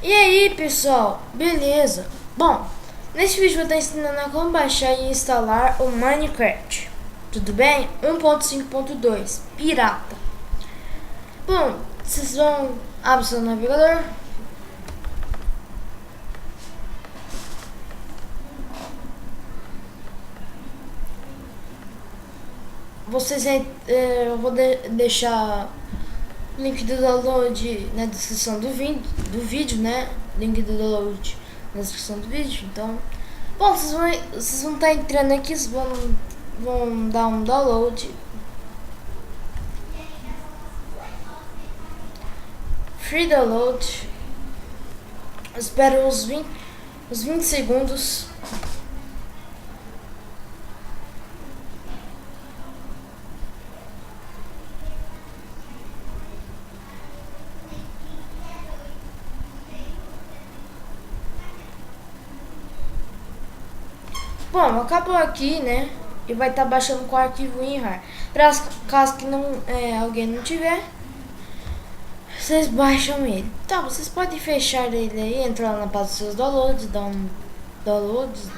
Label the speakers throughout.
Speaker 1: E aí pessoal, beleza? Bom, nesse vídeo eu vou estar ensinando a como baixar e instalar o Minecraft. Tudo bem? 1.5.2 pirata. Bom, vocês vão abrir seu navegador. Eu vou deixar o link do download na descrição do vídeo, né? Link do download na descrição do vídeo. Então, bom, vocês vão estar entrando aqui, vocês vão dar um download. Free download. Espero uns 20 segundos. Bom, acabou aqui, né? E vai estar baixando com o arquivo WinRAR. Para caso que alguém não tiver, vocês baixam ele. Tá, vocês podem fechar ele aí, entrar na parte dos seus downloads, dar um downloads.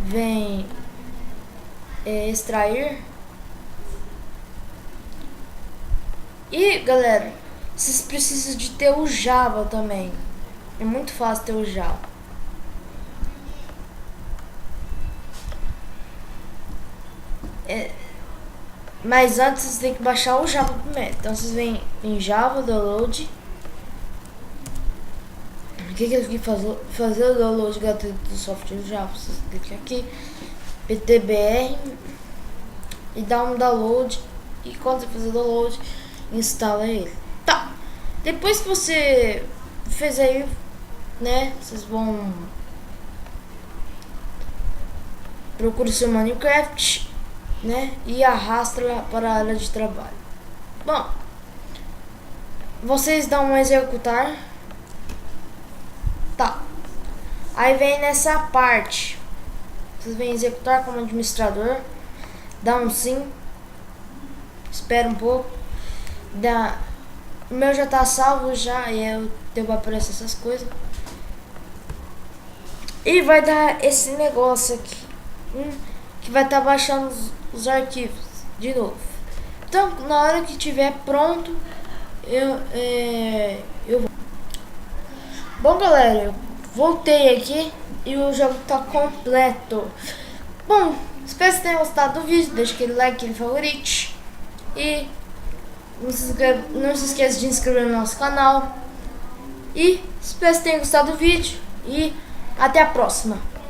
Speaker 1: Vem extrair. E galera, vocês precisam de ter o Java também. É muito fácil ter o Java. Mas antes vocês têm que baixar o Java primeiro. Então vocês vêm em Java, download. O que ele tem que fazer o download gratuito do software Java? Vocês clicam aqui, PTBR, e dá um download. E quando você fazer o download, instala ele. Tá. Depois que você fez aí, né? Vocês vão procurar o seu Minecraft, né, e arrasta para a área de trabalho. Bom, vocês dão um executar. Tá. Aí vem nessa parte. Vocês vêm executar como administrador. Dá um sim. Espera um pouco. O meu já tá salvo já. E deu pra aparecer essas coisas. E vai dar esse negócio aqui. Que vai estar baixando os arquivos de novo. Então, na hora que tiver pronto, eu vou. Bom, galera, eu voltei aqui e o jogo tá completo. Bom, espero que vocês tenham gostado do vídeo. Deixa aquele like, aquele favorito. E não se esqueça de inscrever no nosso canal. E espero que vocês tenham gostado do vídeo. E até a próxima.